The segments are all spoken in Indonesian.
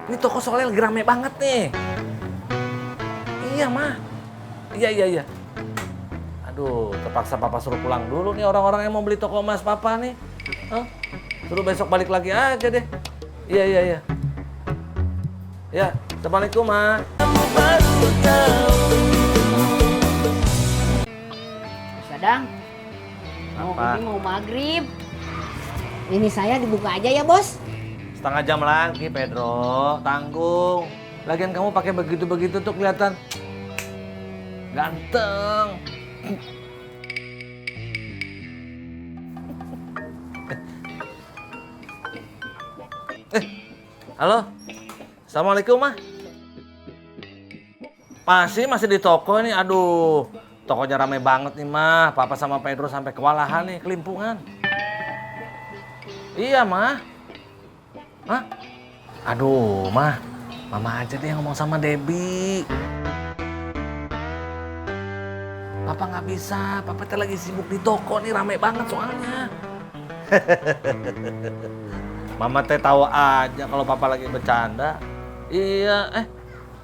Ini toko soalnya lagi rame banget nih. Iya, mah. Iya. Aduh, terpaksa papa suruh pulang dulu nih orang-orang yang mau beli toko emas papa nih. Hah? Suruh besok balik lagi aja deh. Iya. Ya, assalamualaikum, Ma. Sadang, Apa? ini mau maghrib. Ini saya dibuka aja ya, Bos. Setengah jam lagi, Pedro. Tanggung. Lagian kamu pakai begitu-begitu tuh kelihatan ganteng. Halo. Assalamualaikum, Mah. Masih di toko nih. Aduh, tokonya rame banget nih, Mah. Papa sama Pedro sampai kewalahan nih, kelimpungan. Iya, Mah. Hah? Aduh, Mah. Mama aja deh yang ngomong sama Debbie. Papa nggak bisa. Papa teh lagi sibuk di toko nih, rame banget soalnya. Mama teh tahu aja kalau Papa lagi bercanda. Iya,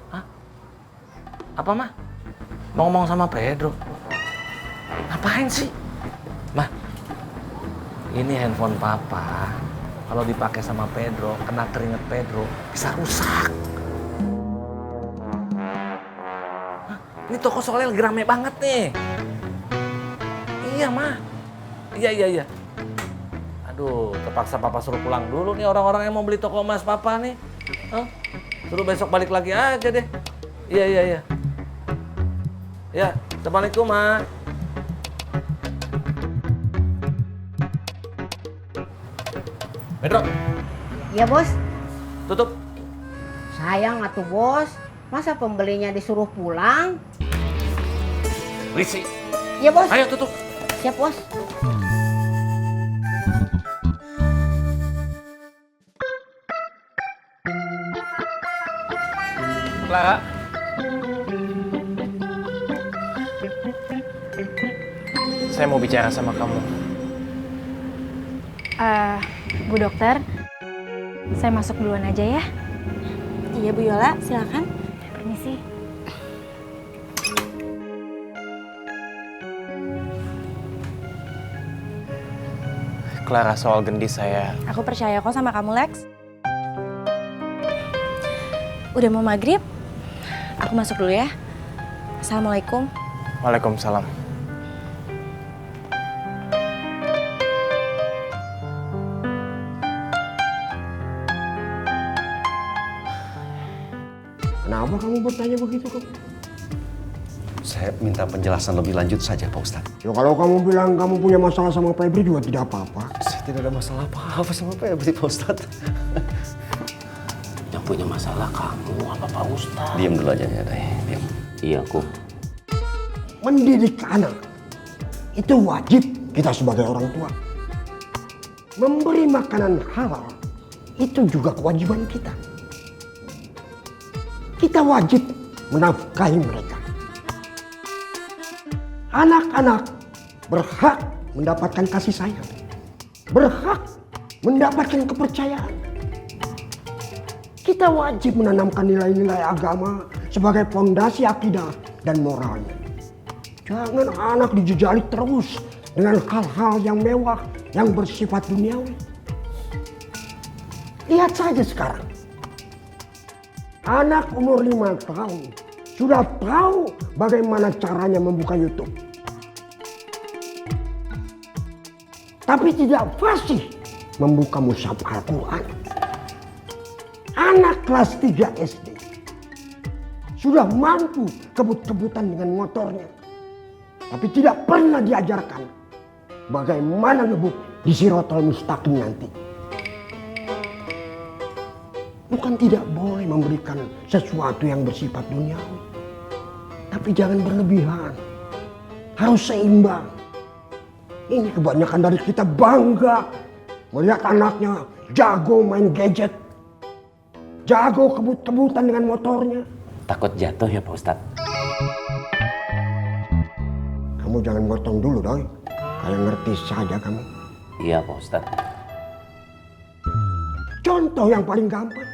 hah? Apa, Mah? Mau ngomong sama Pedro? Ngapain sih? Mah, ini handphone Papa. Kalau dipakai sama Pedro, kena keringet Pedro, bisa rusak. Hah? Ini toko soalnya lagi rame banget nih. Iya, Mah. Iya. Aduh, terpaksa Papa suruh pulang dulu nih orang-orang yang mau beli toko emas Papa nih. Hah? Suruh besok balik lagi aja deh. Iya. Ya, assalamualaikum, Ma. Pedro, Iya, Bos. tutup. Sayang atuh, Bos. Masa pembelinya disuruh pulang? Risi. Iya, Bos. Ayo tutup. Siap, Bos. Clara. Saya mau bicara sama kamu. Bu dokter, saya masuk duluan aja ya. Iya Bu Yola, silakan. Permisi. Clara, soal gendis saya. Aku percaya kok sama kamu Lex. Udah mau maghrib, aku masuk dulu ya. Assalamualaikum. Waalaikumsalam. Kenapa kamu bertanya begitu, kamu? Saya minta penjelasan lebih lanjut saja, Pak Ustadz. Ya kalau kamu bilang kamu punya masalah sama Febri juga tidak apa-apa. Saya tidak ada masalah apa-apa sama Febri, Pak Ustadz. Yang punya masalah kamu apa Pak Ustadz? Diam dulu aja ya, Dai. Diam. Iya, Kum. Mendidik anak itu wajib kita sebagai orang tua. Memberi makanan halal itu juga kewajiban kita. Kita wajib menafkahi mereka. Anak-anak berhak mendapatkan kasih sayang, berhak mendapatkan kepercayaan. Kita wajib menanamkan nilai-nilai agama sebagai fondasi akidah dan moralnya. Jangan anak dijejali terus dengan hal-hal yang mewah, yang bersifat duniawi. Lihat saja sekarang. Anak umur 5 tahun sudah tahu bagaimana caranya membuka YouTube. Tapi tidak fasih membuka mushaf Al-Quran. Anak kelas 3 SD sudah mampu kebut-kebutan dengan motornya. Tapi tidak pernah diajarkan bagaimana ngebut di Sirotol Mustaqim nanti. Bukan tidak boleh memberikan sesuatu yang bersifat duniawi. Tapi jangan berlebihan. Harus seimbang. Ini kebanyakan dari kita bangga melihat anaknya jago main gadget. Jago kebut-kebutan dengan motornya. Takut jatuh ya Pak Ustadz? Kamu jangan gotong dulu, Doi. Kayak ngerti saja kamu. Iya Pak Ustadz. Contoh yang paling gampang.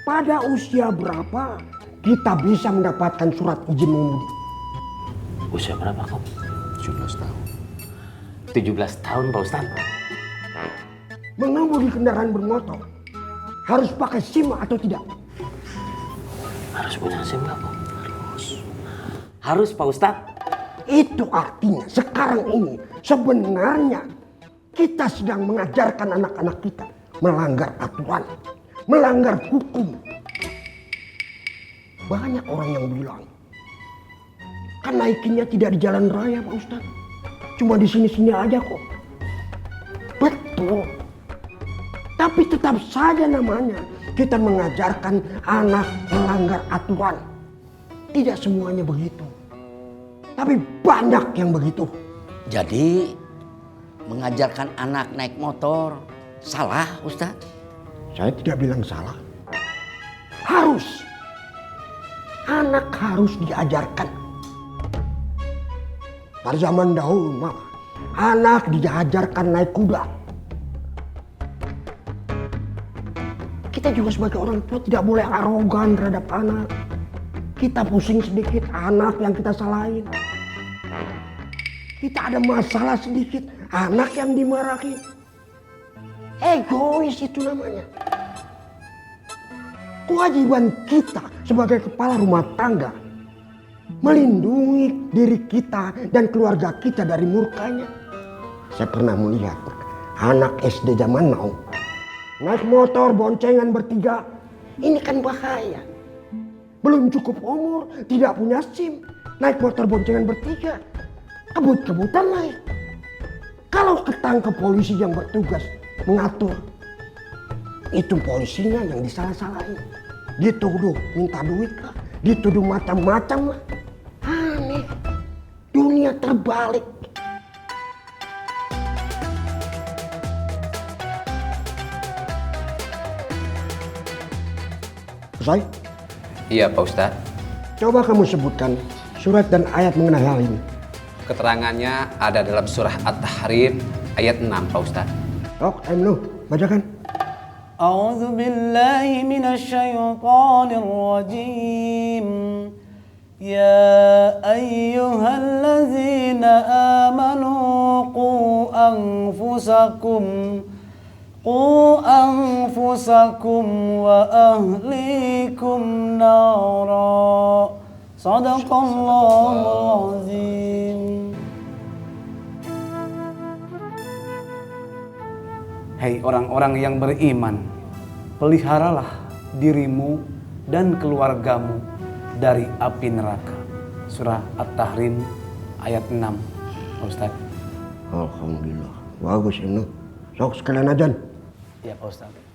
pada usia berapa kita bisa mendapatkan surat izin mengemudi? Usia berapa kamu? 17 tahun. 17 tahun Pak Ustadz. Mengemudi kendaraan bermotor harus pakai SIM atau tidak? Harus punya SIM nggak, Pak? Harus Pak Ustadz. Itu artinya sekarang ini sebenarnya kita sedang mengajarkan anak-anak kita melanggar aturan, melanggar hukum. Banyak orang yang bilang, kan naikinnya tidak di jalan raya Pak Ustadz, cuma di sini-sini aja kok. Betul. Tapi tetap saja namanya kita mengajarkan anak melanggar aturan. Tidak semuanya begitu. Tapi banyak yang begitu. Jadi mengajarkan anak naik motor salah, Ustadz? Saya tidak bilang salah. Harus. Anak harus diajarkan. Pada zaman dahulu, Mama, anak diajarkan naik kuda. Kita juga sebagai orang tua tidak boleh arogan terhadap anak. Kita pusing sedikit anak yang kita salahin. Kita ada masalah sedikit anak yang dimarahin. Egois itu namanya. Kewajiban kita sebagai kepala rumah tangga melindungi diri kita dan keluarga kita dari murkanya. Saya pernah melihat anak SD zaman now naik motor boncengan bertiga. Ini kan bahaya. Belum cukup umur, tidak punya SIM, naik motor boncengan bertiga, kebut-kebutan naik. Kalau ketangkep polisi yang bertugas mengatur, itu polisinya yang disalah-salahin. Dituduh minta duit lah, dituduh macam-macam lah. Aneh, dunia terbalik. Selesai? Iya Pak Ustadz. Coba kamu sebutkan surat dan ayat mengenai hal ini. Keterangannya ada dalam surah At-Tahrim ayat 6 Pak Ustadz. Sok, Emnu, bacakan. A'udzu billahi minasyaitonir rajim. Ya ayyuhallazina amanu qu anfusakum wa ahlikum nara. Shadaqallahul azim. Hei orang-orang yang beriman, peliharalah dirimu dan keluargamu dari api neraka. Surah At-Tahrim ayat 6, Pak Ustadz. Alhamdulillah, bagus Ibnu. Sok sekalian ajan. Ya Pak Ustadz.